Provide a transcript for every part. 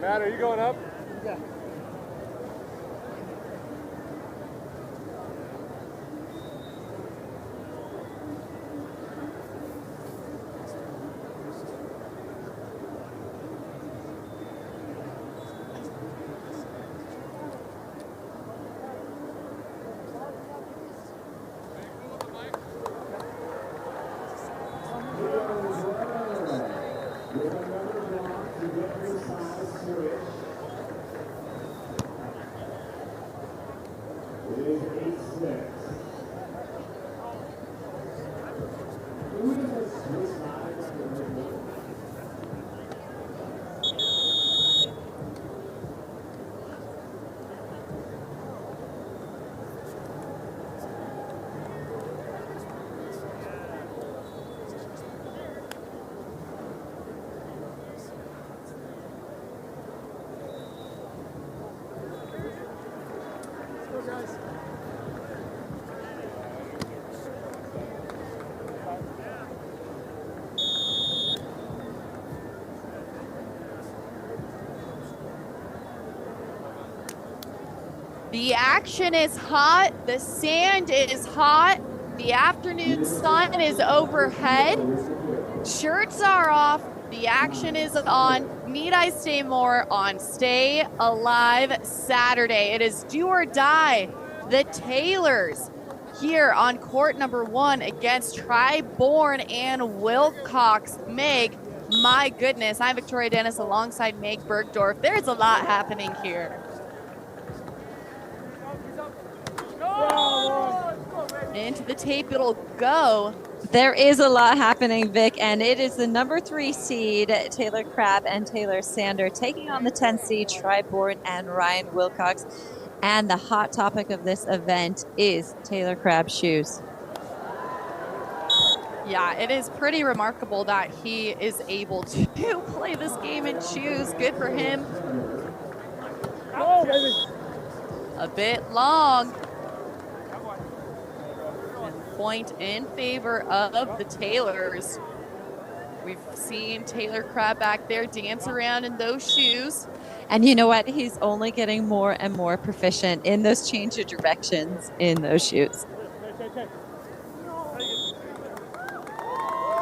Matt, are you going up? Yeah. The action is hot, the sand is hot, the afternoon sun is overhead, shirts are off, the action is on. Need I say more on Stay Alive Saturday? It is do or die. The Taylors here on court number 1 against Ta.Crabb, Bourne, and Wilcox. Meg, my goodness, I'm Victoria Dennis alongside Meg Bergdorf. There's a lot happening here. Into the tape it'll go. There is a lot happening, Vic, and it is the number 3 seed, Ta.Crabb and Taylor Sander, taking on the 10 seed, Ta.Crabb, Bourne, and Ryan Wilcox. And the hot topic of this event is Ta.Crabb's shoes. Yeah, it is pretty remarkable that he is able to play this game in shoes. Good for him. Oh, baby. A bit long. Point in favor of the Taylors. We've seen Ta.Crabb back there dance around in those shoes. And you know what? He's only getting more and more proficient in those change of directions in those shoes.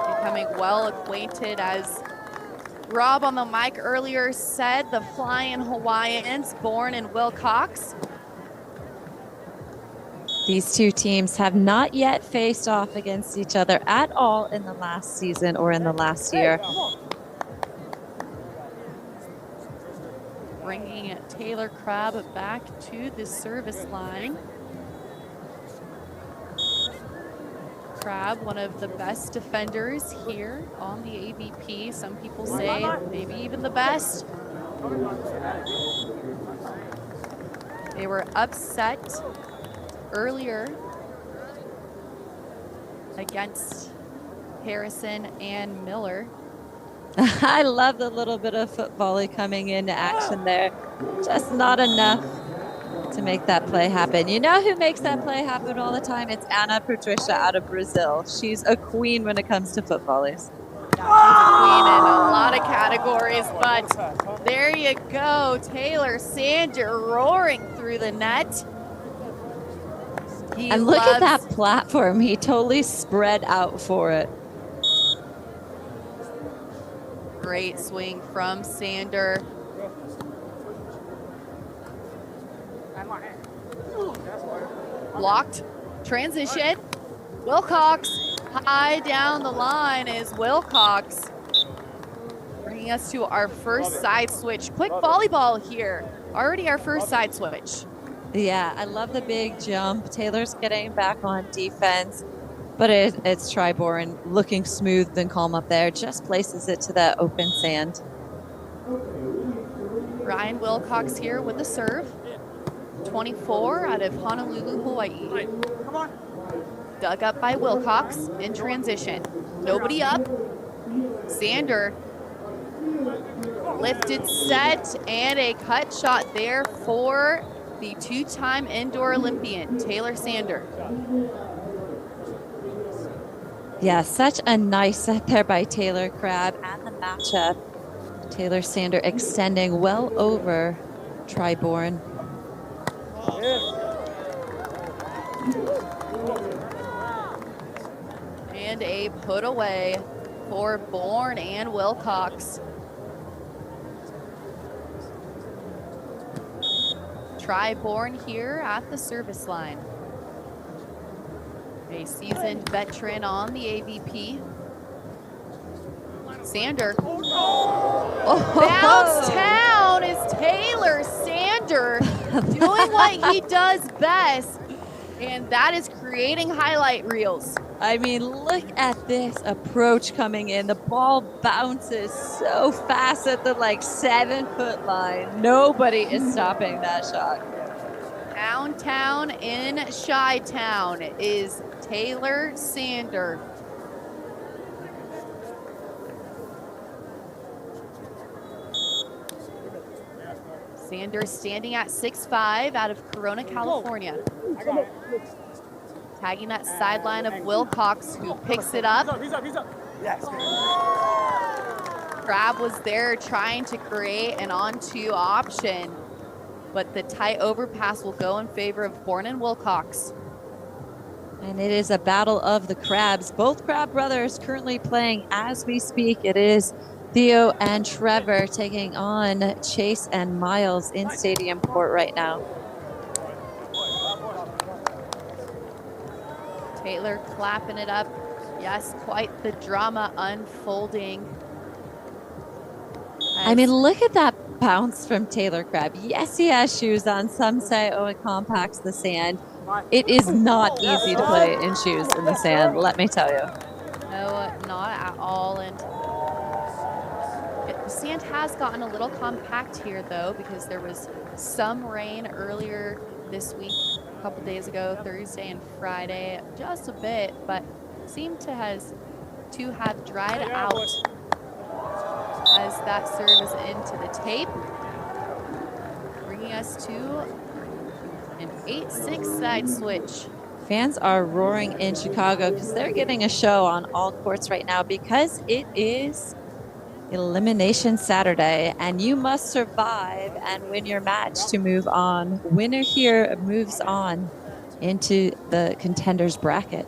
Becoming well acquainted, as Rob on the mic earlier said, the Flying Hawaiians, Bourne and Wilcox. These two teams have not yet faced off against each other at all in the last season or in the last year. Bringing Ta.Crabb back to the service line. Crabb, one of the best defenders here on the AVP. Some people say maybe even the best. They were upset earlier against Harrison and Miller. I love the little bit of foot volley coming into action there. Just not enough to make that play happen. You know who makes that play happen all the time? It's Ana Patricia out of Brazil. She's a queen when it comes to foot volleys. Yeah, she's a queen in a lot of categories, but there you go. Taylor Sander roaring through the net. And look at that platform. He totally spread out for it. Great swing from Sander. Blocked. Transition. Wilcox. High down the line is Wilcox. Bringing us to our first side switch. Quick volleyball here. Already our first side switch. Yeah, I love the big jump. Taylor's getting back on defense, but it's Ta.Crabb Bourne looking smooth and calm up there. Just places it to the open sand. Ryan Wilcox here with the serve. 24 out of Honolulu, Hawaii. Come on. Dug up by Wilcox in transition. Nobody up. Sander. Lifted set and a cut shot there for the 2-time indoor Olympian, Taylor Sander. Yeah, such a nice set there by Ta.Crabb, and the matchup Taylor Sander extending well over Bourne. And a put away for Bourne and Wilcox. Bourne here at the service line. A seasoned veteran on the AVP. Sander. Bounce town is Taylor Sander doing what he does best, and that is creating highlight reels. I mean, look at this approach coming in. The ball bounces so fast at the 7-foot line. Nobody is stopping that shot. Downtown in Chi-Town is Taylor Sander. Sander standing at 6'5" out of Corona, California. Tagging that sideline of Wilcox, who picks it up. Crabb was there trying to create an on-2 option, but the tight overpass will go in favor of Bourne and Wilcox. And it is a battle of the Crabbs. Both Crabb brothers currently playing as we speak. It is Theo and Trevor taking on Chase and Miles in Stadium Court right now. Taylor clapping it up. Yes, quite the drama unfolding. I mean, look at that bounce from Taylor Crabb. Yes, he has shoes on. Some say, oh, it compacts the sand. It is not easy to play in shoes in the sand, let me tell you. No, not at all. And the sand has gotten a little compact here, though, because there was some rain earlier this week, a couple days ago, Thursday and Friday, just a bit, but seemed to have dried out as that serves into the tape, bringing us to an 8-6 side switch. Fans are roaring in Chicago because they're getting a show on all courts right now because it is Elimination Saturday and you must survive and win your match to move on. Winner here moves on into the contenders bracket.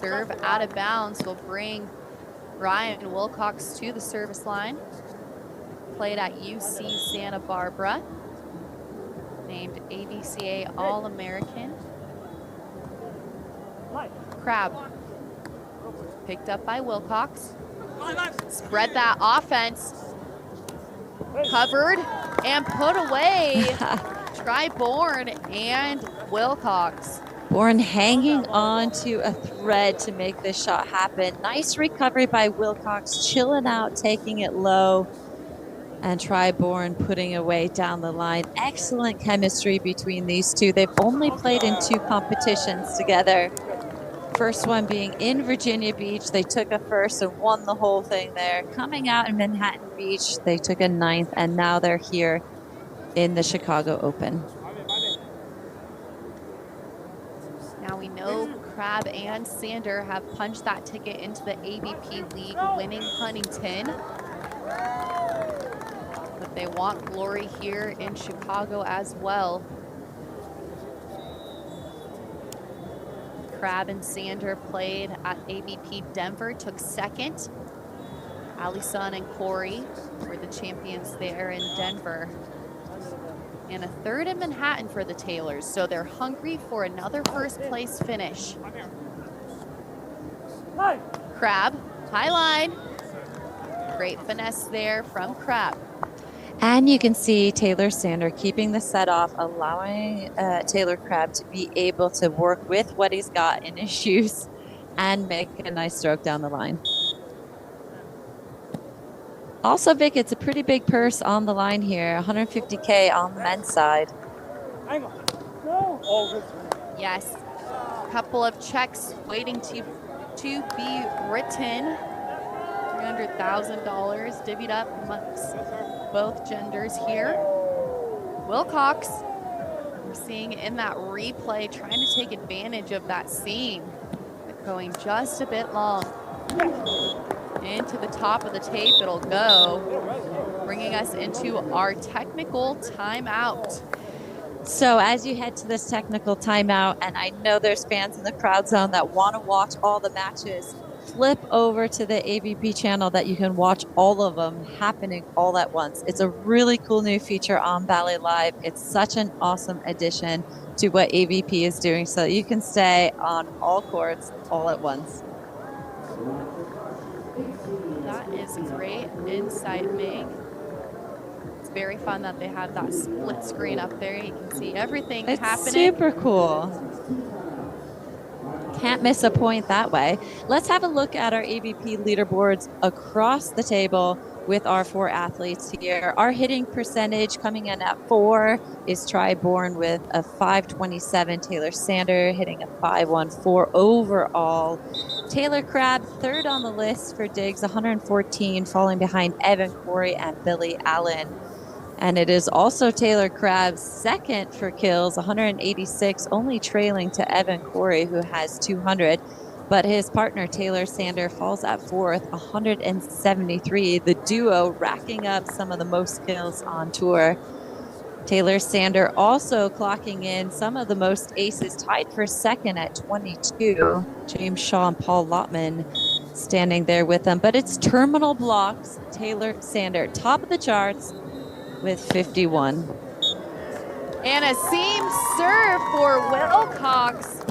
Serve out of bounds will bring Ryan Wilcox to the service line. Played at UC Santa Barbara. Named AVCA All-American. Crabb. Picked up by Wilcox. Spread that offense. Covered and put away. Bourne and Wilcox. Bourne hanging on to a thread to make this shot happen. Nice recovery by Wilcox, chilling out, taking it low. And Bourne putting away down the line. Excellent chemistry between these two. They've only played in 2 competitions together. First one being in Virginia Beach. They took a first and won the whole thing there. Coming out in Manhattan Beach, they took a 9th, and now they're here in the Chicago Open. Now we know Crabb and Sander have punched that ticket into the AVP League, winning Huntington. But they want glory here in Chicago as well. Crabb and Sander played at AVP Denver, took 2nd. Allison and Corey were the champions there in Denver. And a 3rd in Manhattan for the Taylors, so they're hungry for another first place finish. Crabb, high line. Great finesse there from Crabb. And you can see Taylor Sander keeping the set off, allowing Taylor Crabb to be able to work with what he's got in his shoes and make a nice stroke down the line. Also, Vic, it's a pretty big purse on the line here, $150K on the men's side. Yes, a couple of checks waiting to be written. $300,000 divvied up amongst both genders here. Wilcox, we're seeing in that replay, trying to take advantage of that seam, but going just a bit long. into the top of the tape. It'll go, bringing us into our technical timeout. So as you head to this technical timeout, and I know there's fans in the crowd zone that want to watch all the matches, flip over to the AVP channel that you can watch all of them happening all at once. It's a really cool new feature on Bally Live. It's such an awesome addition to what AVP is doing, so you can stay on all courts all at once. That is great insight, Meg. It's very fun that they have that split screen up there. You can see everything happening. It's super cool. Can't miss a point that way. Let's have a look at our AVP leaderboards across the table with our 4 athletes here. Our hitting percentage coming in at 4 is Bourne with a 527. Taylor Sander hitting a 514 overall. Ta.Crabb third on the list for digs, 114, falling behind Evan Corey and Billy Allen. And it is also Ta.Crabb's second for kills, 186, only trailing to Evan Corey, who has 200. But his partner, Taylor Sander, falls at 4th, 173. The duo racking up some of the most kills on tour. Taylor Sander also clocking in some of the most aces, tied for second at 22. James Shaw and Paul Lotman standing there with them. But it's terminal blocks. Taylor Sander, top of the charts with 51. And a seam serve for Wilcox,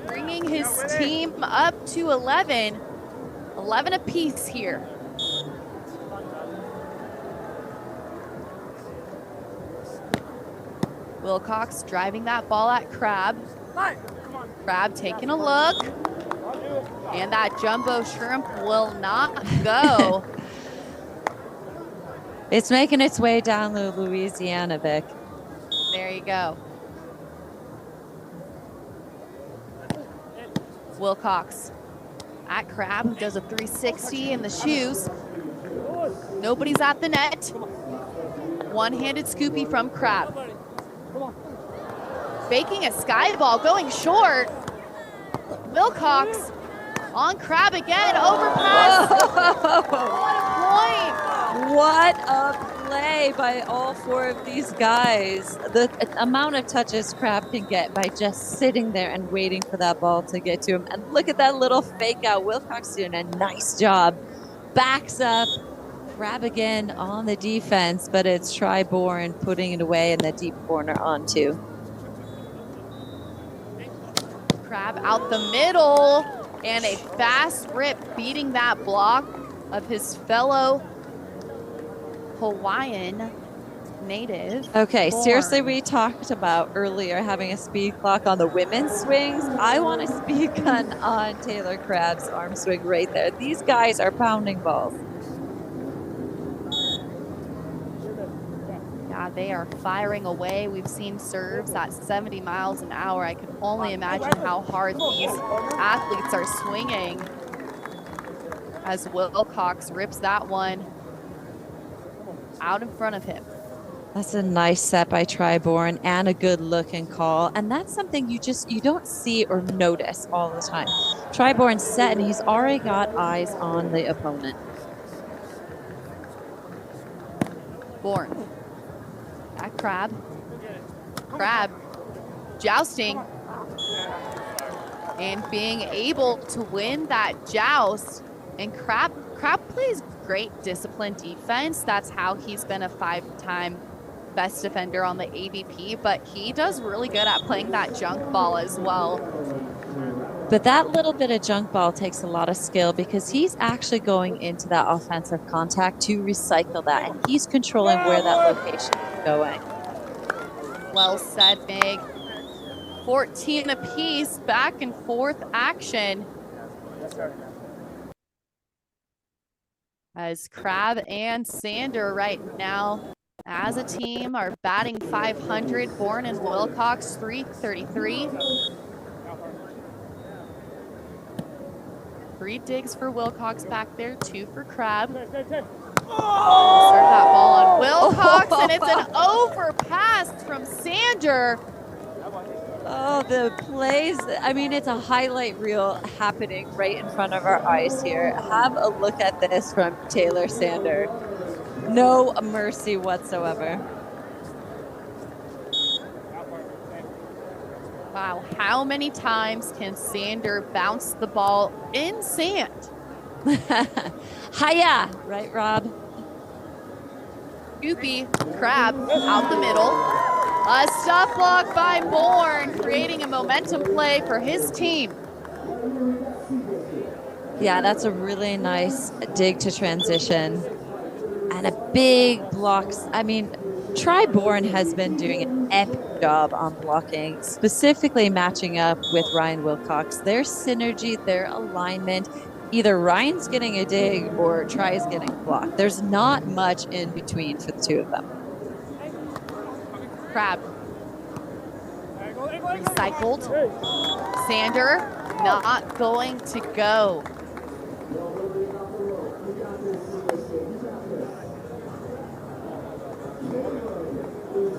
bringing his team up to 11. 11 apiece here. Wilcox driving that ball at Crabb. Crabb taking a look. And that jumbo shrimp will not go. It's making its way down to Louisiana, Vic. There you go. Wilcox at Crabb, who does a 360 in the shoes. Nobody's at the net. One-handed scoopy from Crabb. Faking a sky ball, going short. Wilcox on Crabb again, overpass. What a point. What a play by all 4 of these guys. The amount of touches Crabb can get by just sitting there and waiting for that ball to get to him. And look at that little fake out. Wilcox doing a nice job. Backs up. Crabb again on the defense, but it's Bourne putting it away in the deep corner on 2. Crabb out the middle, and a fast rip beating that block of his fellow Hawaiian native. Okay, Bourne. seriously, we talked about earlier having a speed clock on the women's swings. I want a speed gun on Ta.Crabb's arm swing right there. These guys are pounding balls. Yeah, they are firing away. We've seen serves at 70 miles an hour. I can only imagine how hard these athletes are swinging as Wilcox rips that one out in front of him. That's a nice set by Bourne and a good looking call. And that's something you don't see or notice all the time. Bourne's set and he's already got eyes on the opponent. Bourne at Crabb. Crabb jousting and being able to win that joust. And Crabb plays great disciplined defense. That's how he's been a 5-time best defender on the AVP, but he does really good at playing that junk ball as well. But that little bit of junk ball takes a lot of skill because he's actually going into that offensive contact to recycle that, and he's controlling where that location is going. Well said, Meg. 14 apiece, back and forth action. As Crabb and Sander right now as a team are batting 500. Bourne and Wilcox 333. 3 digs for Wilcox back there, 2 for Crabb. Start that ball on Wilcox, and it's an overpass from Sander. Oh, the plays. I mean, it's a highlight reel happening right in front of our eyes here. Have a look at this from Taylor Sander. No mercy whatsoever. Wow, how many times can Sander bounce the ball in sand? Hiya, right, Rob? Scoopy, Crab out the middle. A stop block by Bourne, creating a momentum play for his team. Yeah, that's a really nice dig to transition. And a big blocks. I mean, Bourne has been doing an epic job on blocking, specifically matching up with Ryan Wilcox. Their synergy, their alignment, either Ryan's getting a dig or Try's getting blocked. There's not much in between for the two of them. Crab recycled. Sander not going to go.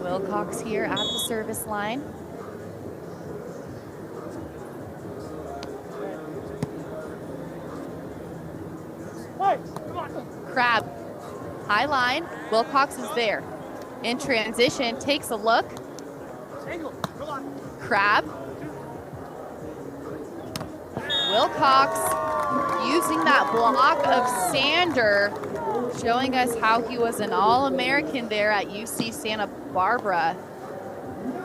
Wilcox here at the service line. Crab, high line. Wilcox is there. In transition, takes a look. Crab. Wilcox using that block of Sander, showing us how he was an All-American there at UC Santa Barbara.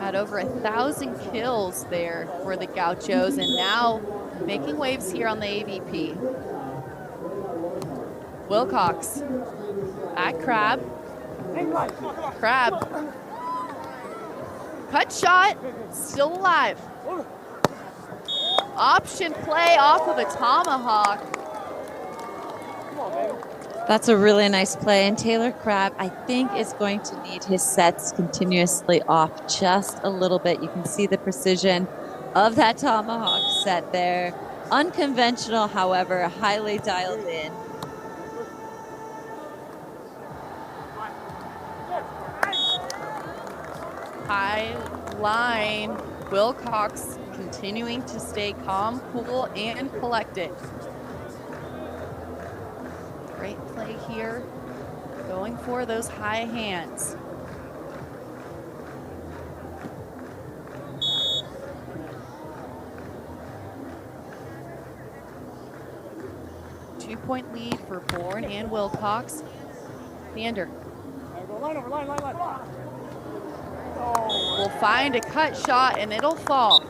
Had over 1,000 kills there for the Gauchos, and now making waves here on the AVP. Wilcox at Crab. Crab. Cut shot, still alive. Option play off of a tomahawk. That's a really nice play. And Taylor Crabb, I think, is going to need his sets continuously off just a little bit. You can see the precision of that tomahawk set there. Unconventional, however, highly dialed in. High line. Wilcox continuing to stay calm, cool, and collected. Great play here, going for those high hands. Two-point lead for Bourne and Wilcox. Sander will find a cut shot and it'll fall.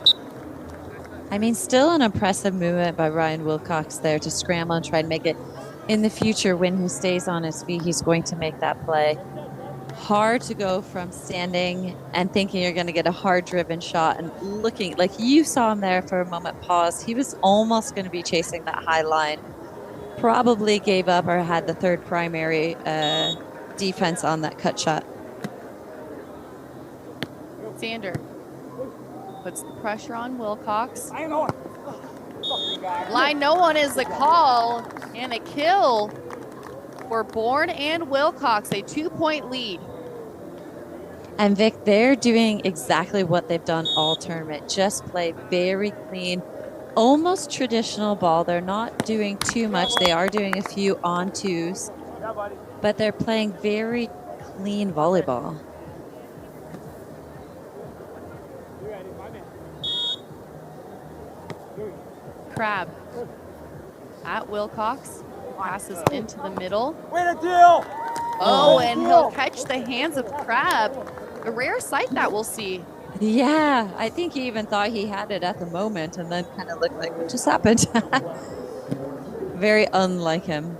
I mean, still an impressive movement by Ryan Wilcox there to scramble and try and make it. In the future, when he stays on his feet, he's going to make that play. Hard to go from standing and thinking you're going to get a hard-driven shot and looking like you saw him there for a moment pause. He was almost going to be chasing that high line. Probably gave up or had the third primary defense on that cut shot. Sander puts the pressure on Wilcox. Line no one is the call, and a kill for Bourne and Wilcox, a 2-point lead. And Vic, they're doing exactly what they've done all tournament. Just play very clean, almost traditional ball. They're not doing too much. They are doing a few on twos, but they're playing very clean volleyball. Crab at Wilcox, passes into the middle. Oh, and he'll catch the hands of Crab. A rare sight that we'll see. Yeah, I think he even thought he had it at the moment and then kind of looked like what just happened. Very unlike him.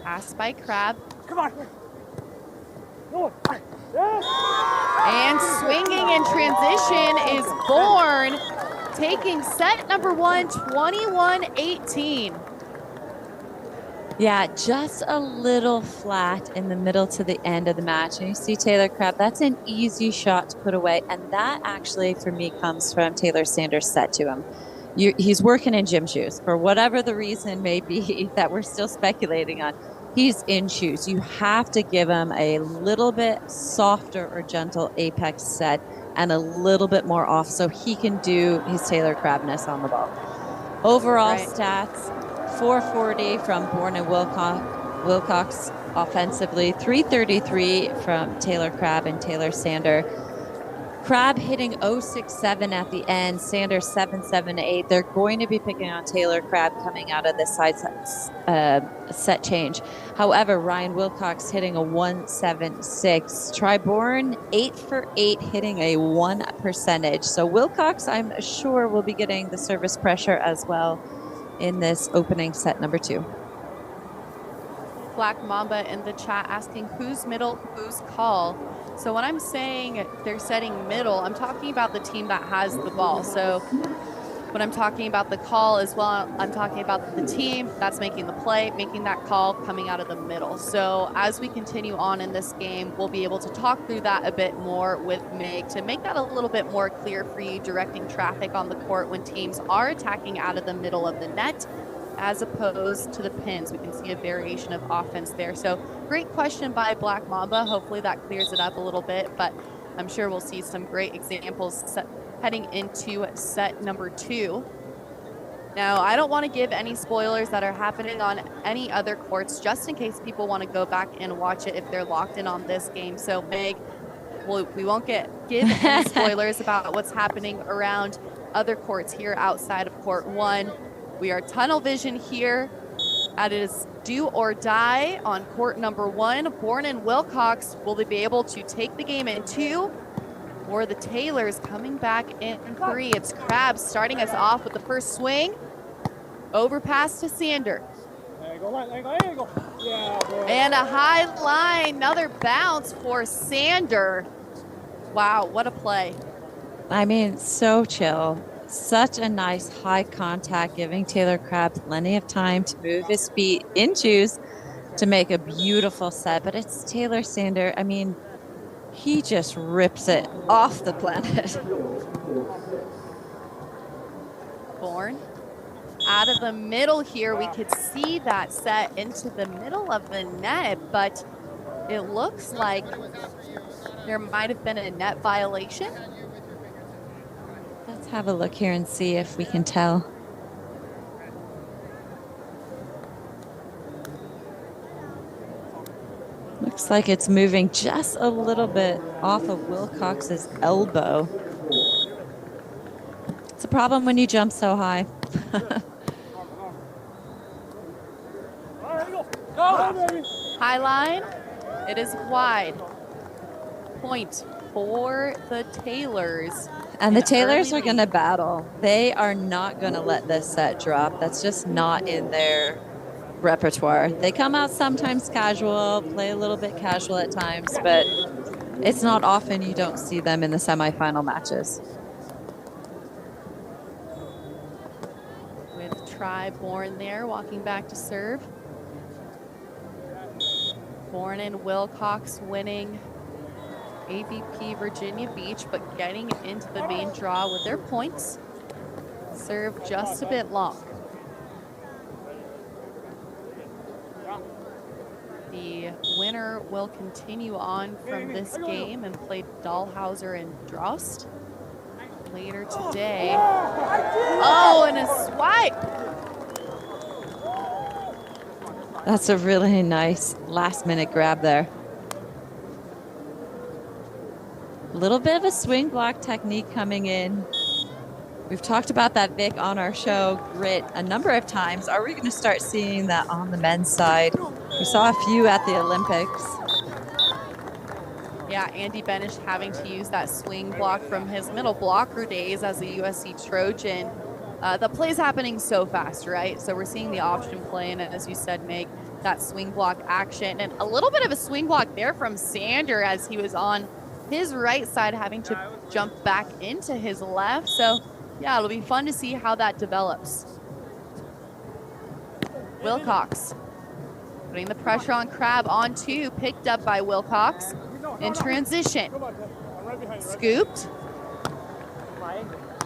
Pass by Crab. And swinging in transition is Bourne, taking set number one, 21-18. Yeah, just a little flat in the middle to the end of the match. And you see Taylor Crabb, that's an easy shot to put away. And that actually, for me, comes from Taylor Sanders' set to him. He's working in gym shoes for whatever the reason may be that we're still speculating on. he's in shoes. You have to give him a little bit softer or gentle apex set and a little bit more off so he can do his Ta.Crabbness on the ball. Overall stats, 440 from Bourne and Wilcox offensively, 333 from Ta.Crabb and Taylor Sander. Crabb hitting 0.67 at the end, Sanders 7.78. They're going to be picking on Ta.Crabb coming out of this side set change. However, Ryan Wilcox hitting a 1.76. Bourne 8 for 8, hitting a 1 percentage. So Wilcox, I'm sure, will be getting the service pressure as well in this opening set number 2. Black Mamba in the chat asking who's middle, who's call. So when I'm saying they're setting middle, I'm talking about the team that has the ball. So when I'm talking about the call as well, I'm talking about the team that's making the play, making that call, coming out of the middle. So as we continue on in this game, we'll be able to talk through that a bit more with Meg to make that a little bit more clear for you, directing traffic on the court when teams are attacking out of the middle of the net, as opposed to the pins. We can see a variation of offense there. So great question by Black Mamba. Hopefully that clears it up a little bit, but I'm sure we'll see some great examples heading into set number 2. Now, I don't want to give any spoilers that are happening on any other courts, just in case people want to go back and watch it if they're locked in on this game. So Meg, we won't give any spoilers about what's happening around other courts here outside of court 1. We are tunnel vision here, and it is do or die on court number 1. Bourne and Wilcox, will they be able to take the game in 2? Or the Taylors coming back in 3? It's Crabb starting us off with the first swing. Overpass to Sander. And a high line, another bounce for Sander. Wow, what a play. I mean, so chill. Such a nice high contact, giving Ta.Crabb plenty of time to move his feet in shoes to make a beautiful set. But it's Taylor Sander. I mean, he just rips it off the planet. Bourne out of the middle here. We could see that set into the middle of the net, but it looks like there might have been a net violation. Let's have a look here and see if we can tell. Looks like it's moving just a little bit off of Wilcox's elbow. It's a problem when you jump so high. High line, it is wide. Point for the Taylors. And the Taylors are going to battle. They are not going to let this set drop. That's just not in their repertoire. They come out sometimes casual, play a little bit casual at times, but it's not often you don't see them in the semifinal matches. With Bourne there, walking back to serve. Bourne and Wilcox winning AVP Virginia Beach, but getting into the main draw with their points. Serve just a bit long. The winner will continue on from this game and play Dahlhauser and Drost later today. Oh, and a swipe. That's a really nice last minute grab there. A little bit of a swing block technique coming in. We've talked about that, Vic, on our show, grit, a number of times. Are we going to start seeing that on the men's side? We saw a few at the Olympics. Yeah, Andy Benish having to use that swing block from his middle blocker days as a USC Trojan. The play's happening so fast, right? So we're seeing the option play, and as you said, Meg, that swing block action. And a little bit of a swing block there from Sander as he was on his right side, having to jump back into his left. So yeah, it'll be fun to see how that develops. Wilcox putting the pressure on Crabb on 2, picked up by Wilcox in transition. Scooped,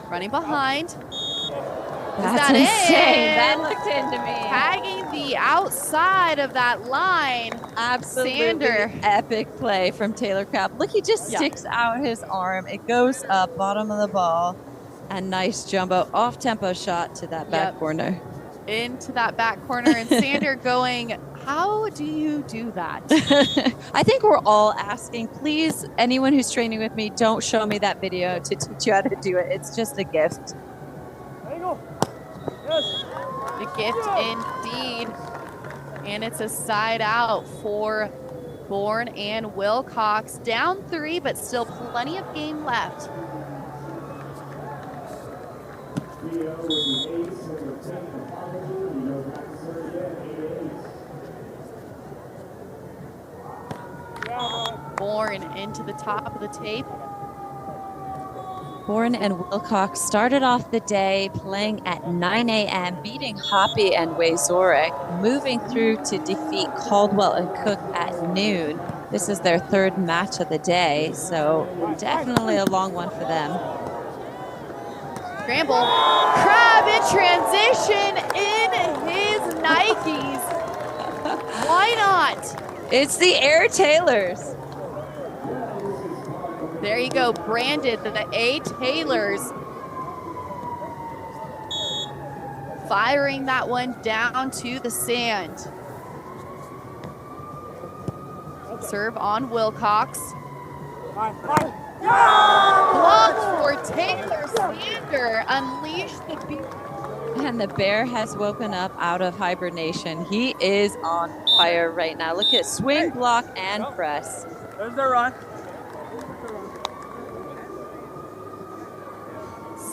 running behind. That's insane. That looked into me. Tagging the outside of that line. Absolutely Sander. epic play from Ta.Crabb. Look, he just sticks out his arm. It goes up, bottom of the ball. And nice jumbo off-tempo shot to that back corner. Into that back corner. And Sander going, how do you do that? I think we're all asking, please, anyone who's training with me, don't show me that video to teach you how to do it. It's just a gift. There you go. Yes. The gift indeed. And it's a side out for Bourne and Wilcox. Down 3, but still plenty of game left. Bourne into the top of the tape. Bourne and Wilcox started off the day playing at 9 a.m., beating Hoppy and Zurich, moving through to defeat Caldwell and Cook at noon. This is their 3rd match of the day, so definitely a long one for them. Scramble. Crabb in transition in his Nikes. Why not? It's the Air Taylors. There you go, branded the A Taylors. Firing that one down to the sand. Serve on Wilcox. Blocked for Taylor. Sander unleashed the beast. And the bear has woken up out of hibernation. He is on fire right now. Look at swing, block, and press. There's the run.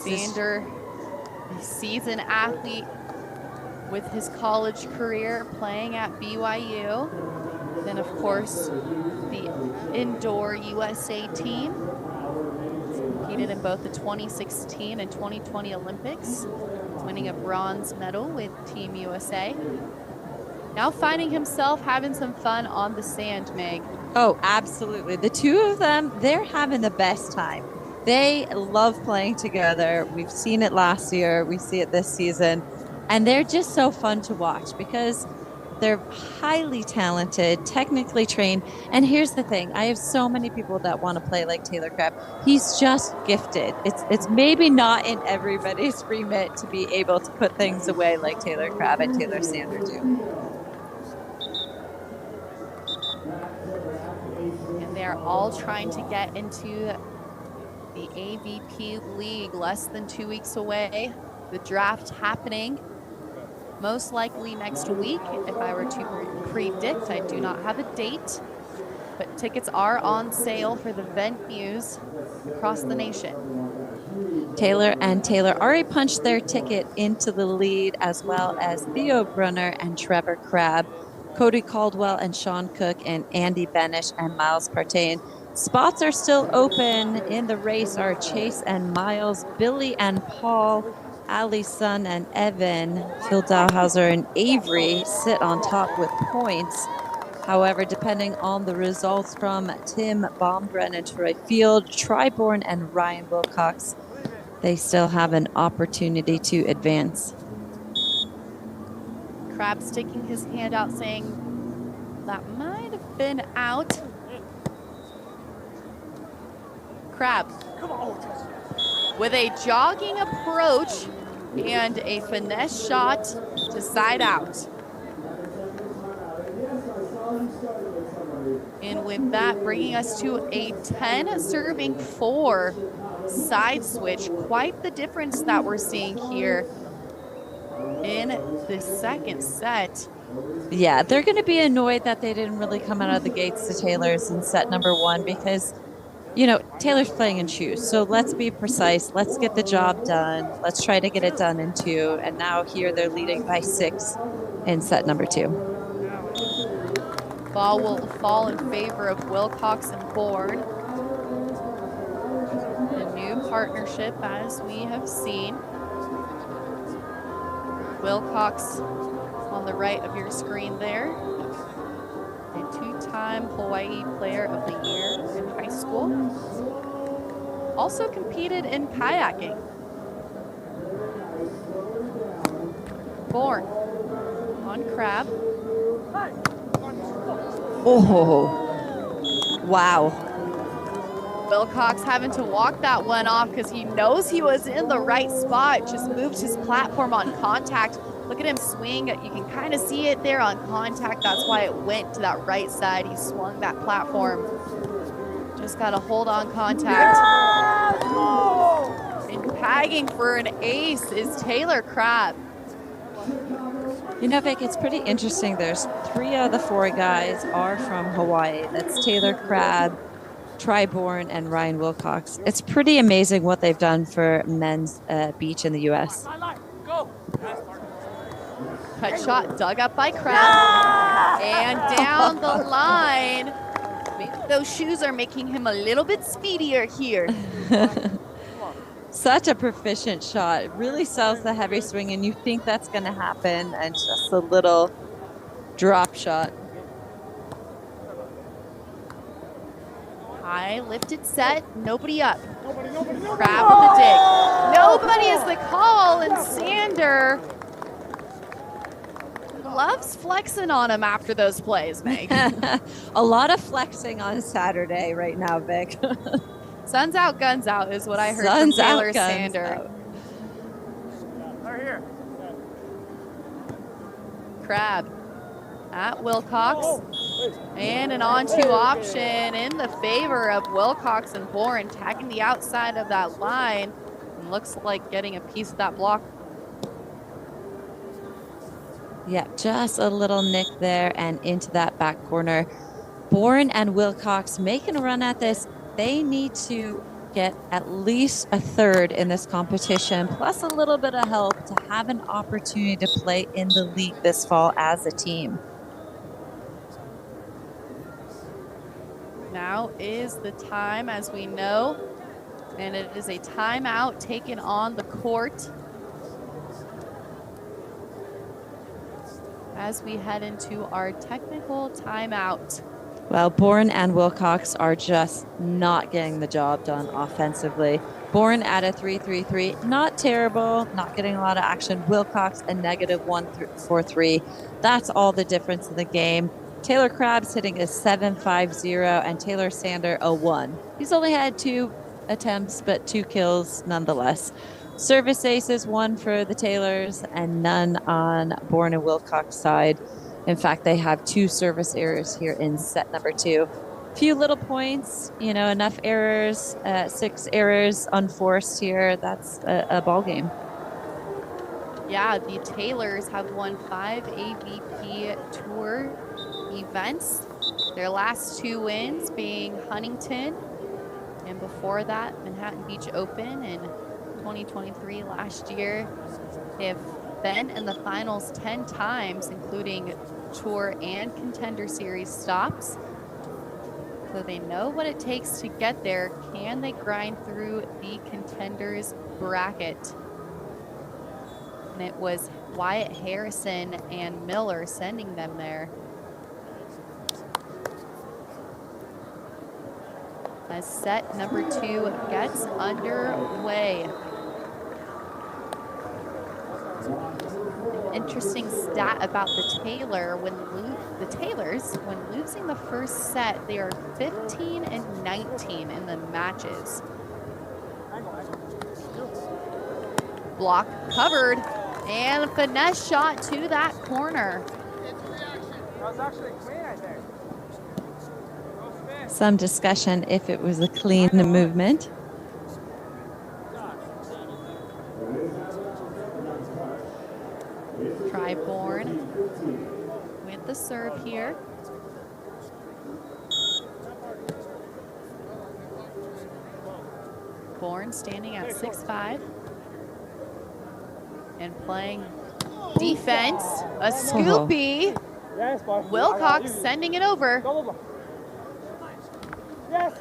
Sander, a seasoned athlete with his college career playing at BYU. Then, of course, the indoor USA team. Competed in both the 2016 and 2020 Olympics, winning a bronze medal with Team USA. Now finding himself having some fun on the sand, Meg. Oh, absolutely. The two of them, they're having the best time. They love playing together. We've seen it last year. We see it this season. And they're just so fun to watch because they're highly talented, technically trained. And here's the thing. I have so many people that want to play like Ta.Crabb. He's just gifted. It's maybe not in everybody's remit to be able to put things away like Ta.Crabb and Taylor Sander do. And they're all trying to get into the AVP League, less than 2 weeks away. The draft happening most likely next week. If I were to predict, I do not have a date, but tickets are on sale for the venues across the nation. Taylor and Taylor already punched their ticket into the lead, as well as Theo Brunner and Trevor Crabb, Cody Caldwell and Sean Cook, and Andy Benish and Miles Partain. Spots are still open in the race are Chase and Miles, Billy and Paul, Ali Sun and Evan, Phil Dowhauser and Avery sit on top with points. However, depending on the results from Tim Baumgren and Troy Field, Bourne and Ryan Wilcox, they still have an opportunity to advance. Crabb sticking his hand out saying that might have been out. Crabb with a jogging approach and a finesse shot to side out. And with that, bringing us to a 10 serving 4 side switch. Quite the difference that we're seeing here in the second set. Yeah, they're going to be annoyed that they didn't really come out of the gates to Taylor's in set number 1 because, you know, Taylor's playing in shoes. So let's be precise. Let's get the job done. Let's try to get it done in 2. And now here they're leading by 6 in set number 2. Ball will fall in favor of Wilcox and Bourne. A new partnership, as we have seen. Wilcox on the right of your screen there. A 2-time Hawaii Player of the Year in high school. Also competed in kayaking. Bourne on Crabb. Oh, wow. Wilcox having to walk that one off because he knows he was in the right spot, just moved his platform on contact. Look at him swing. You can kind of see it there on contact. That's why it went to that right side. He swung that platform. Just got to hold on contact. And tagging for an ace is Ta.Crabb. You know, Vic, it's pretty interesting. There's 3 out of the 4 guys are from Hawaii. That's Ta.Crabb, Bourne, and Ryan Wilcox. It's pretty amazing what they've done for men's beach in the U.S. Cut shot dug up by Crabb. And down the line. Maybe those shoes are making him a little bit speedier here. Such a proficient shot. It really sells the heavy swing, and you think that's going to happen, and just a little drop shot. High lifted set, nobody up. Crabb with the dig. Nobody is the call, and Sander loves flexing on him after those plays, Meg. A lot of flexing on Saturday right now, Vic. Sun's out, guns out is what I heard Sun's from Taylor out, guns Sander. out. Right here. Crabb at Wilcox. And an on-2 option in the favor of Wilcox and Bourne, tagging the outside of that line. And looks like getting a piece of that block. Yeah, just a little nick there and into that back corner. Bourne and Wilcox making a run at this. They need to get at least a third in this competition, plus a little bit of help to have an opportunity to play in the league this fall as a team. Now is the time, as we know, and it is a timeout taken on the court as we head into our technical timeout. Well, Bourne and Wilcox are just not getting the job done offensively. Bourne at a 3-3-3, not terrible, not getting a lot of action. Wilcox a -1-4-3. That's all the difference in the game. Ta.Crabb's hitting a 7.50 and Taylor Sander a 1. He's only had 2 attempts, but 2 kills nonetheless. Service aces, 1 for the Taylors and none on Bourne and Wilcox side. In fact, they have 2 service errors here in set number 2. Few little points, you know, enough errors, 6 errors unforced here. That's a ball game. Yeah, the Taylors have won 5 AVP Tour events. Their last 2 wins being Huntington, and before that, Manhattan Beach Open in 2023 last year. They have been in the finals 10 times, including Tour and Contender Series stops. So they know what it takes to get there. Can they grind through the Contenders bracket? And it was Wyatt Harrison and Miller sending them there. As set number 2 gets underway. An interesting stat about the Taylors, when losing the first set, they are 15-19 in the matches. Block covered, and finesse shot to that corner. That was actually clean, I think. Some discussion if it was a clean movement. Try Bourne with the serve here. Bourne standing at 6'5" and playing defense. A scoopy. Yes, boss. Wilcox sending it over. Go. Yes.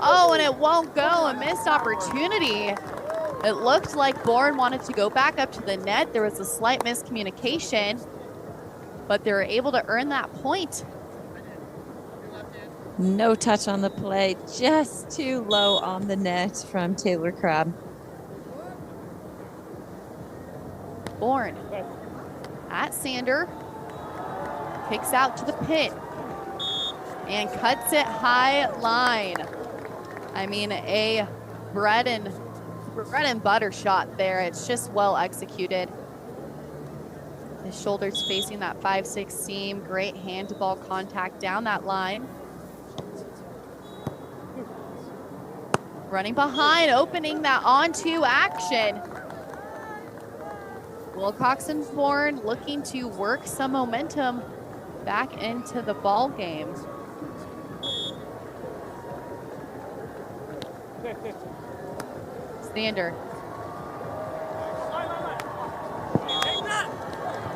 Oh, and it won't go. A missed opportunity. It looked like Bourne wanted to go back up to the net. There was a slight miscommunication, but they were able to earn that point. No touch on the play, just too low on the net from Ta.Crabb. Bourne at Sander. Kicks out to the pin and cuts it high line. I mean, a bread and butter shot there. It's just well executed. His shoulders facing that 5-6 seam. Great hand-to-ball contact down that line. Running behind, opening that onto action. Wilcox and Bourne looking to work some momentum back into the ball game. Sander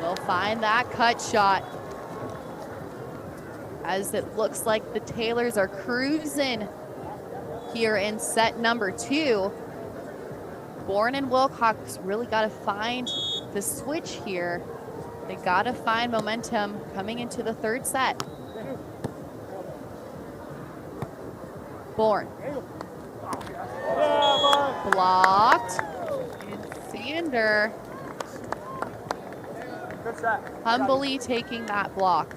will find that cut shot, as it looks like the Taylors are cruising here in set number 2. Bourne and Wilcox really got to find the switch here. They got to find momentum coming into the third set. Bourne. Blocked. And Sander humbly taking that block.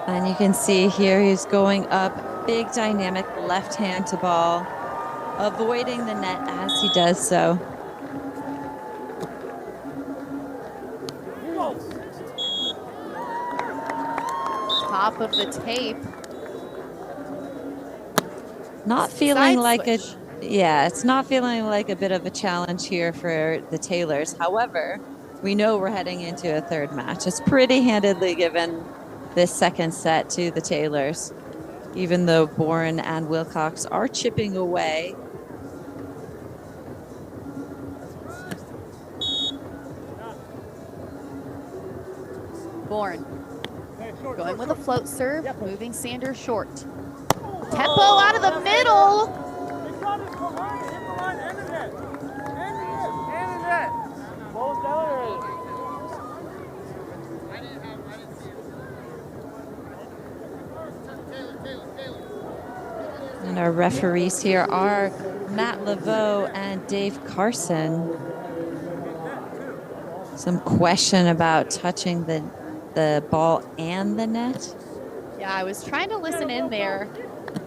And you can see here he's going up, big dynamic left hand to ball, avoiding the net as he does so. Top of the tape. Not feeling Side like switch. it's not feeling like a bit of a challenge here for the Taylors. However, we know we're heading into a third match. It's pretty handedly given this second set to the Taylors, even though Bourne and Wilcox are chipping away. Bourne going with a float serve, moving Sander short. Tempo out of the middle. And our referees here are Matt Laveau and Dave Carson. Some question about touching the ball and the net. Yeah, I was trying to listen in there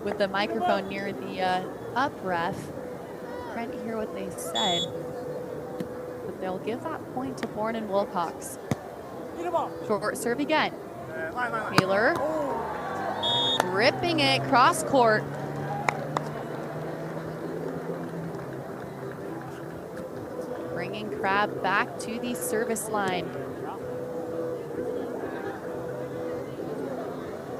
with the microphone near the up ref, trying to hear what they said. But they'll give that point to Bourne and Wilcox. Short serve again. Taylor ripping it cross court. Bringing Crabb back to the service line.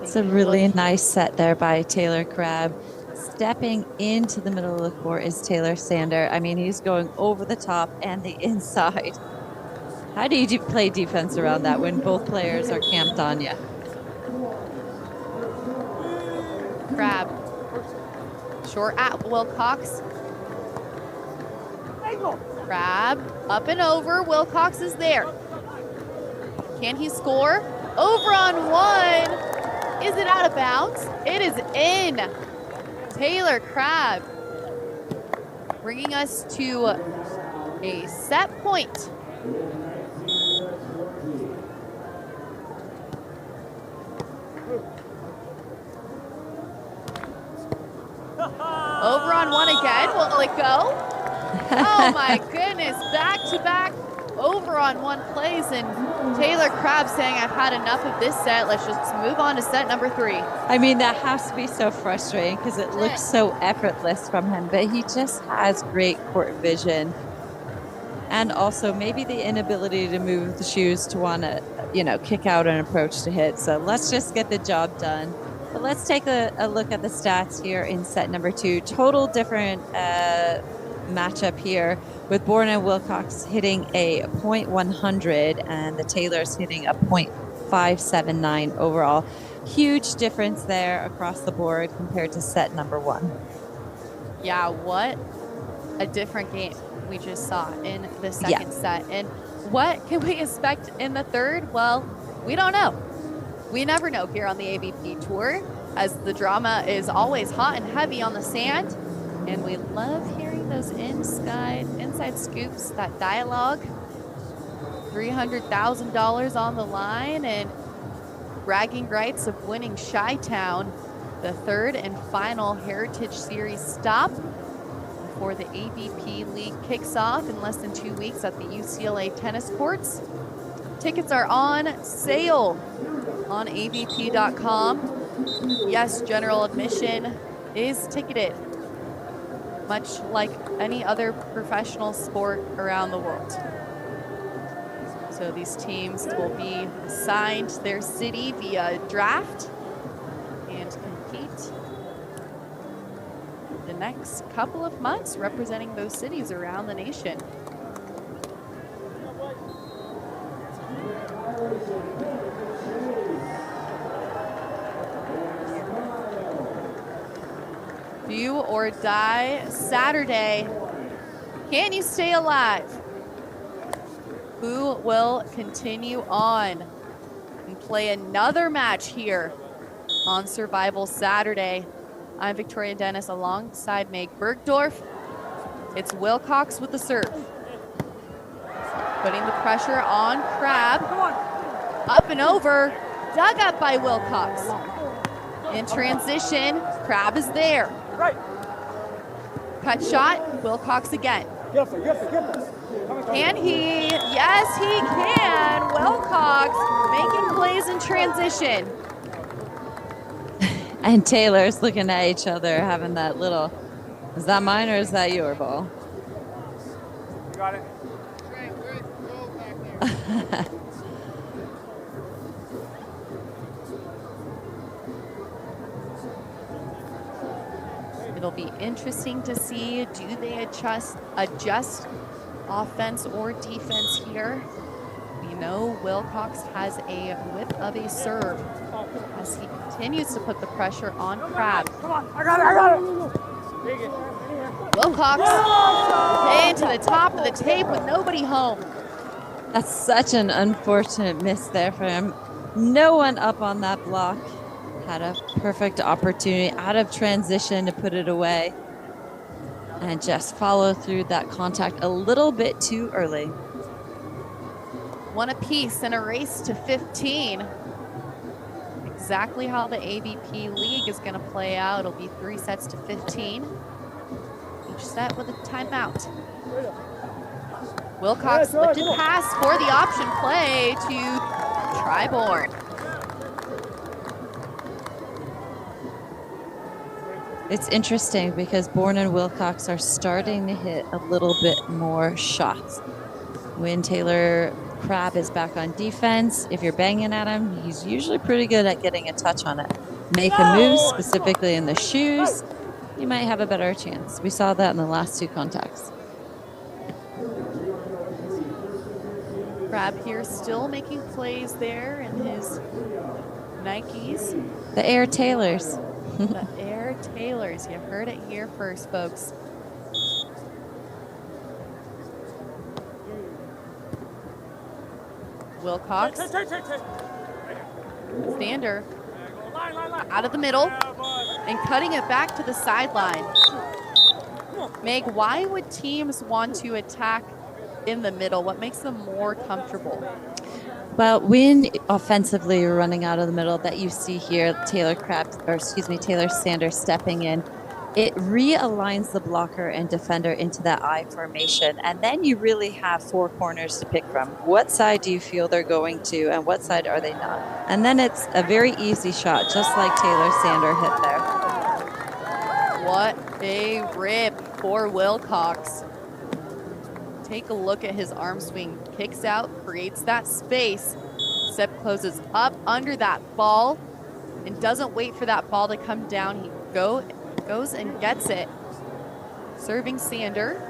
It's a really nice set there by Ta.Crabb. Stepping into the middle of the court is Taylor Sander. I mean, he's going over the top and the inside. How do you play defense around that when both players are camped on you? Crabb. Short at Wilcox. Crabb up and over. Wilcox is there. Can he score? Over on one. Is it out of bounds? It is in. Ta.Crabb bringing us to a set point. Over on one again. Will it go? Oh my goodness. Back to back over on one plays, and Ta.Crabb saying, I've had enough of this set. Let's just move on to set number 3. I mean, that has to be so frustrating because it looks so effortless from him, but he just has great court vision. And also maybe the inability to move the shoes to want to, kick out an approach to hit. So let's just get the job done. But let's take a look at the stats here in set number 2. Total different matchup here, with Bourne and Wilcox hitting a .100 and the Taylors hitting a .579 overall. Huge difference there across the board compared to set number 1. Yeah, what a different game we just saw in the second set. And what can we expect in the third? Well, we don't know. We never know here on the AVP Tour, as the drama is always hot and heavy on the sand. And we love hearing those inside scoops, that dialogue $300,000 on the line and bragging rights of winning Chi-Town, the third and final Heritage Series stop before the AVP League kicks off in less than 2 weeks at the UCLA tennis courts. Tickets are on sale on avp.com. Yes, general admission is ticketed, much like any other professional sport around the world. So these teams will be assigned their city via draft and compete the next couple of months representing those cities around the nation. Do or die Saturday. Can you stay alive? Who will continue on and play another match here on Survival Saturday? I'm Victoria Dennis alongside Meg Bergdorf. It's Wilcox with the serve. Putting the pressure on Crabb. Up and over, dug up by Wilcox. In transition, Crabb is there. Right. Cut shot, Wilcox again. Can he? Yes, he can. Wilcox making plays in transition. And Taylor's looking at each other, having that little, is that mine or is that your ball? You got it. It'll be interesting to see, do they adjust offense or defense here? We know Wilcox has a whip of a serve as he continues to put the pressure on Crabb. Come on, I got it. Wilcox into the top of the tape with nobody home. That's such an unfortunate miss there for him. No one up on that block. Had a perfect opportunity out of transition to put it away and just follow through that contact a little bit too early. One apiece in a race to 15. Exactly how the AVP League is going to play out. It'll be 3 sets to 15. Each set with a timeout. Wilcox lifted pass for the option play to Bourne. It's interesting because Bourne and Wilcox are starting to hit a little bit more shots. When Ta.Crabb is back on defense, if you're banging at him, he's usually pretty good at getting a touch on it. Make a move, specifically in the shoes, you might have a better chance. We saw that in the last 2 contacts. Crabb here still making plays there in his Nikes. The Air Taylors. The Air Taylors. You heard it here first, folks. Wilcox. Stander out of the middle and cutting it back to the sideline. Meg, why would teams want to attack in the middle? What makes them more comfortable? Well, when offensively you're running out of the middle that you see here, Taylor Sander stepping in, it realigns the blocker and defender into that I formation. And then you really have 4 corners to pick from. What side do you feel they're going to and what side are they not? And then it's a very easy shot, just like Taylor Sander hit there. What a rip for Wilcox. Take a look at his arm swing. Kicks out, creates that space. Sepp closes up under that ball and doesn't wait for that ball to come down. He goes and gets it. Serving Sander.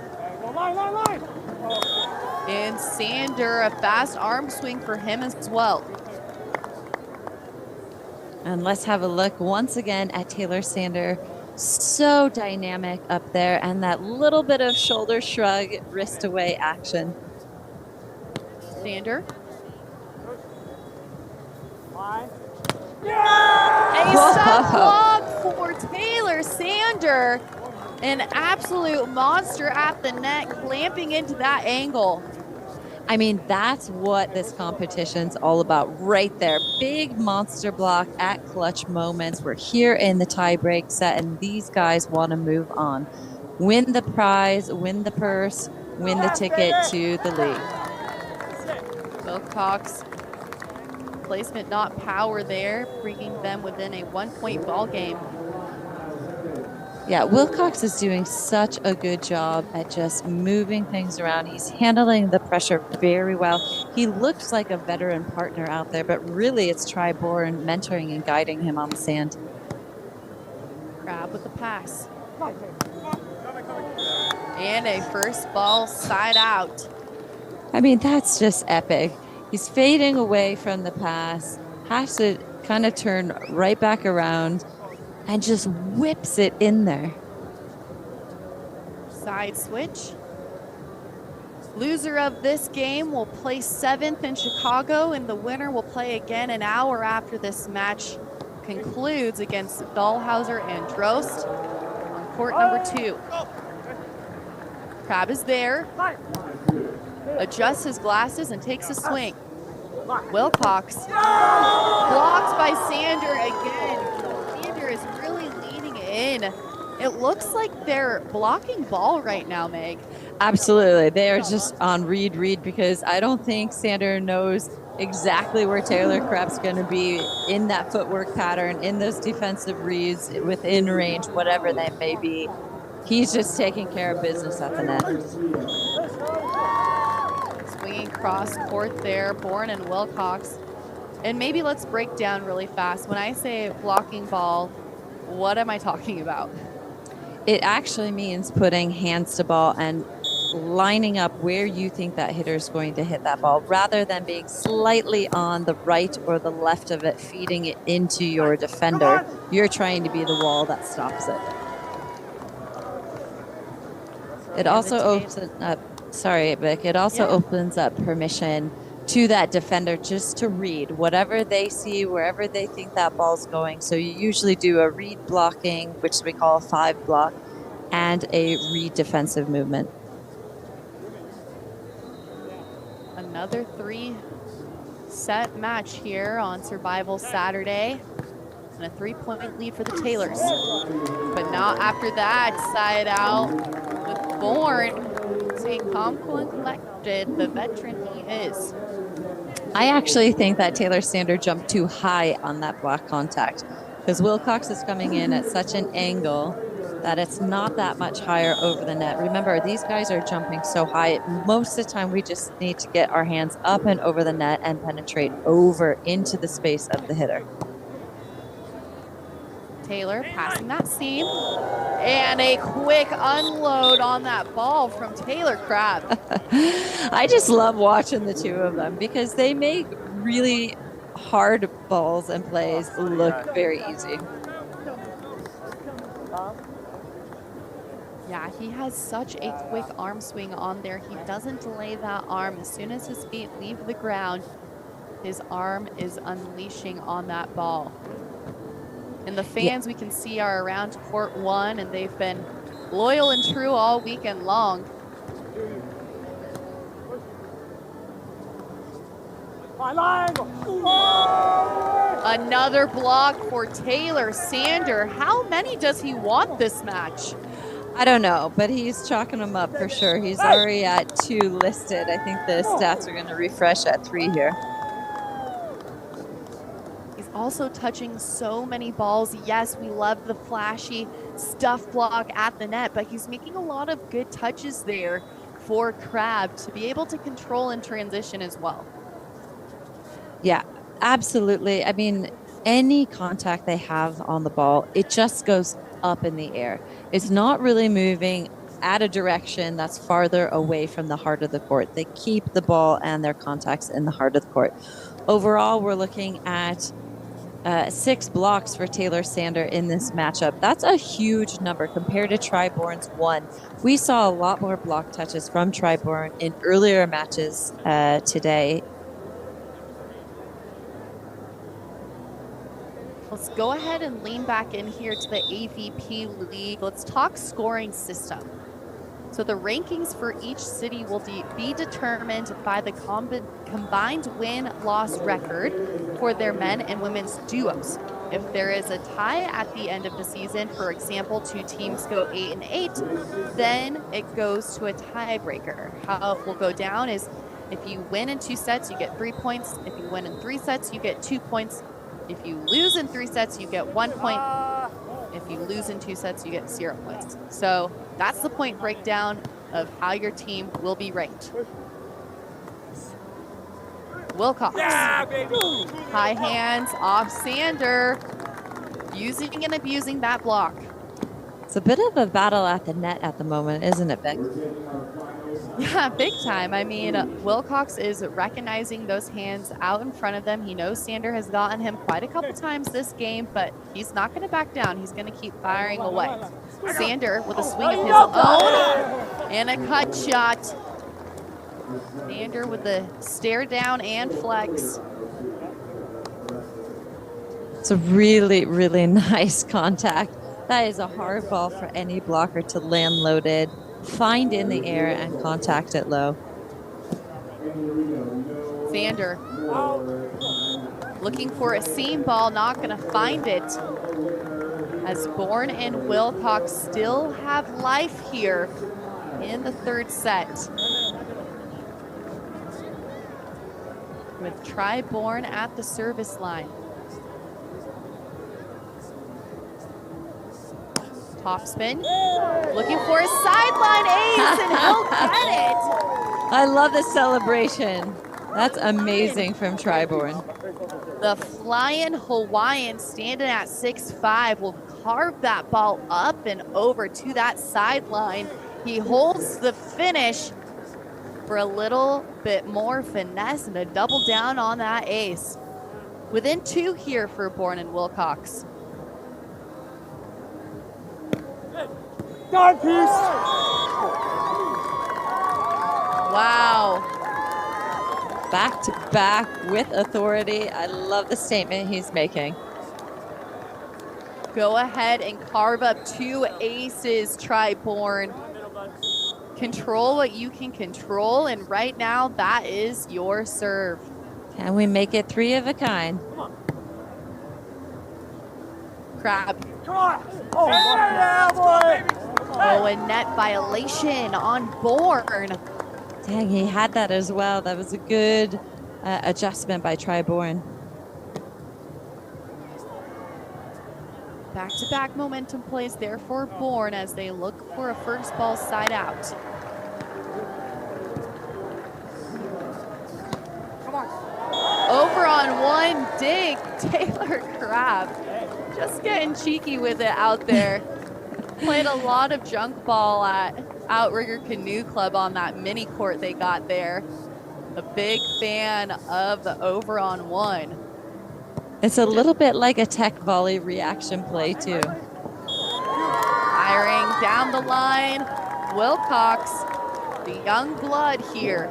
And Sander, a fast arm swing for him as well. And let's have a look once again at Taylor Sander. So dynamic up there, and that little bit of shoulder shrug, wrist away action. Sander. Yeah! A sub block for Taylor Sander. An absolute monster at the net, clamping into that angle. I mean, that's what this competition's all about right there. Big monster block at clutch moments. We're here in the tiebreak set, and these guys want to move on. Win the prize, win the purse, win the ticket to the league. Wilcox, placement not power there, bringing them within a 1-point ball game. Yeah, Wilcox is doing such a good job at just moving things around. He's handling the pressure very well. He looks like a veteran partner out there, but really it's Bourne mentoring and guiding him on the sand. Crabb with the pass. And a first ball side out. I mean, that's just epic. He's fading away from the pass, has to kind of turn right back around and just whips it in there. Side switch. Loser of this game will play 7th in Chicago, and the winner will play again an hour after this match concludes against Dahlhauser and Drost on court number 2. Crabb is there, adjusts his glasses and takes a swing. Wilcox blocked by Sander again. Sander is really leaning in. It looks like they're blocking ball right now, Meg. Absolutely. They are just on read, because I don't think Sander knows exactly where Ta.Crabb's going to be in that footwork pattern, in those defensive reads, within range, whatever that may be. He's just taking care of business at the net. Swinging cross court there, Bourne and Wilcox. And maybe let's break down really fast. When I say blocking ball, what am I talking about? It actually means putting hands to ball and lining up where you think that hitter is going to hit that ball, rather than being slightly on the right or the left of it, feeding it into your defender. You're trying to be the wall that stops it. It also opens up, sorry, Vic, it also opens up permission to that defender just to read whatever they see, wherever they think that ball's going. So you usually do a read blocking, which we call a 5 block, and a read defensive movement. Another 3-set match here on Survival Saturday. And a 3-point lead for the Taylors. But not after that, side out with Bourne. Staying calm, cool, and collected, the veteran he is. I actually think that Sander jumped too high on that block contact, because Wilcox is coming in at such an angle that it's not that much higher over the net. Remember, these guys are jumping so high. Most of the time, we just need to get our hands up and over the net and penetrate over into the space of the hitter. Taylor passing that seam. And a quick unload on that ball from Ta.Crabb. I just love watching the two of them, because they make really hard balls and plays look very easy. Yeah, he has such a quick arm swing on there. He doesn't delay that arm. As soon as his feet leave the ground, his arm is unleashing on that ball. And the fans we can see are around court 1, and they've been loyal and true all weekend long. Another block for Taylor Sander. How many does he want this match? I don't know, but he's chalking them up for sure. He's already at 2 listed. I think the stats are going to refresh at 3 here. Also touching so many balls. Yes, we love the flashy stuff block at the net, but he's making a lot of good touches there for Crabb to be able to control in transition as well. Yeah, absolutely. I mean, any contact they have on the ball, it just goes up in the air. It's not really moving at a direction that's farther away from the heart of the court. They keep the ball and their contacts in the heart of the court. Overall, we're looking at 6 blocks for Taylor Sander in this matchup. That's a huge number compared to Bourne's 1. We saw a lot more block touches from Bourne in earlier matches today. Let's go ahead and lean back in here to the AVP League. Let's talk scoring system. So the rankings for each city will be determined by the combined win-loss record for their men and women's duos. If there is a tie at the end of the season, for example, 2 teams go 8-8, then it goes to a tiebreaker. How it will go down is if you win in 2 sets, you get 3 points. If you win in 3 sets, you get 2 points. If you lose in 3 sets, you get 1 point. If you lose in 2 sets, you get 0 points. So that's the point breakdown of how your team will be ranked. Wilcox. Yeah, baby. High hands off Sander. Using and abusing that block. It's a bit of a battle at the net at the moment, isn't it, Beck? Yeah, big time. I mean, Wilcox is recognizing those hands out in front of them. He knows Sander has gotten him quite a couple times this game, but he's not going to back down. He's going to keep firing away. Sander with a swing of his own and a cut shot. Sander with the stare down and flex. It's a really, really nice contact. That is a hard ball for any blocker to land loaded, find in the air, and contact it low. Sander looking for a seam ball, not going to find it. As Bourne and Wilcox still have life here in the 3rd set. With Bourne at the service line. Topspin, looking for a sideline ace, and he'll get it. I love the celebration. That's amazing from Bourne. The flying Hawaiian standing at 6'5" will carve that ball up and over to that sideline. He holds the finish for a little bit more finesse and a double down on that ace. Within 2 here for Bourne and Wilcox. Dog piece. Wow. Back to back with authority. I love the statement he's making. Go ahead and carve up 2 aces, Bourne. Control what you can control, and right now that is your serve. Can we make it 3 of a kind? Crabb. Come on. Oh, yeah, boy. Oh, a net violation on Bourne. Dang, he had that as well. That was a good adjustment by Bourne. Back-to-back momentum plays there for Bourne as they look for a first ball side out. Come on. Over on 1 dig, Ta.Crabb. Just getting cheeky with it out there. Played a lot of junk ball at Outrigger Canoe Club on that mini court they got there. A big fan of the over on 1. It's a little bit like a tech volley reaction play too. Firing down the line, Wilcox, the young blood here.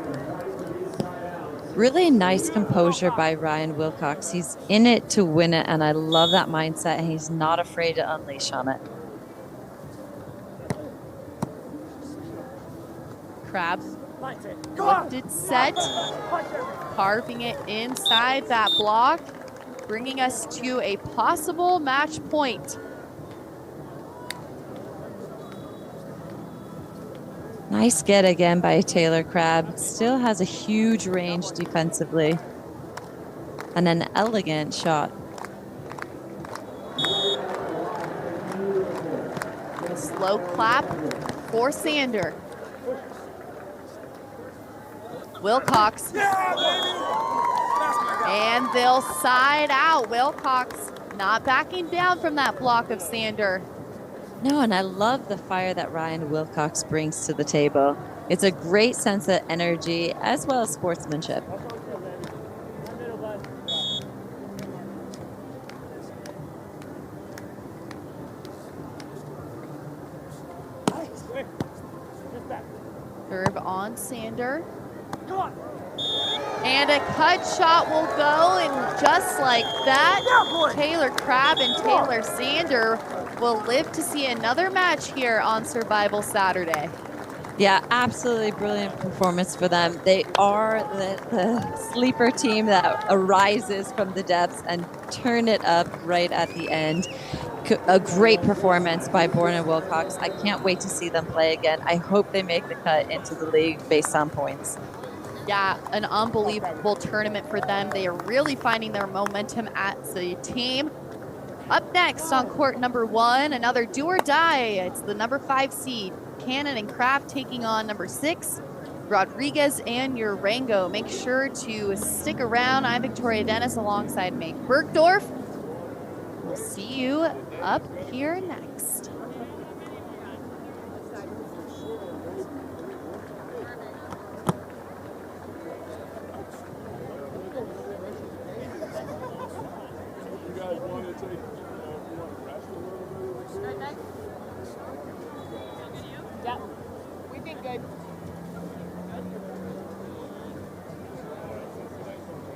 Really nice composure by Ryan Wilcox. He's in it to win it, and I love that mindset, and he's not afraid to unleash on it. Crabb lifted set, carving it inside that block, bringing us to a possible match point. Nice get again by Ta.Crabb. Still has a huge range defensively. And an elegant shot. A slow clap for Sander. Wilcox. And they'll side out. Wilcox not backing down from that block of Sander. No, and I love the fire that Ryan Wilcox brings to the table. It's a great sense of energy as well as sportsmanship. Serve on Sander. And a cut shot will go, and just like that, Ta.Crabb and Taylor Sander will live to see another match here on Survival Saturday. Yeah, absolutely brilliant performance for them. They are the sleeper team that arises from the depths and turn it up right at the end. A great performance by Bourne and Wilcox. I can't wait to see them play again. I hope they make the cut into the league based on points. Yeah, an unbelievable tournament for them. They are really finding their momentum as a team. Up next on court number 1, another do or die. It's the number 5 seed, Cannon and Crabb, taking on number 6, Rodriguez and Urango. Make sure to stick around. I'm Victoria Dennis alongside Meg Bergdorf. We'll see you up here next. Yeah, we did good.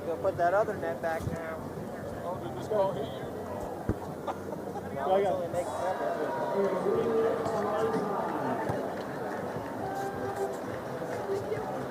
You'll put that other net back now. Oh, did this ball hit you? No, it's only makes 10.